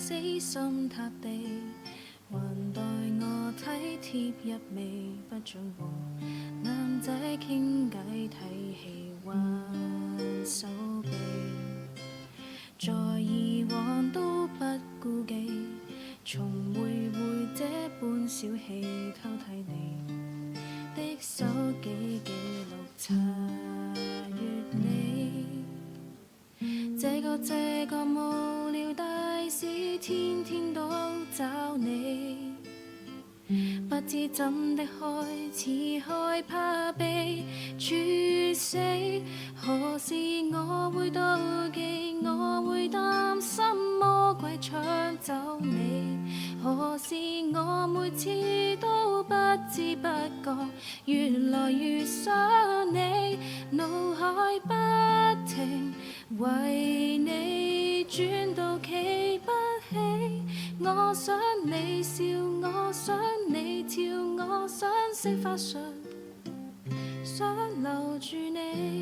死心塌地，還待我體貼入微，不准和男仔傾偈睇戲玩手臂，在以往都不顧忌，重回這般小戲，偷睇你的手機記錄，查閱你這個無聊大事，天天都找你，不知怎的開始害怕被處死，何時我會妒忌，我會擔心魔鬼搶走你，何時我每次都不知不覺越來越想你，腦海不停為你轉到企不起，我想你笑，我想你跳，我想識法術，想留住你。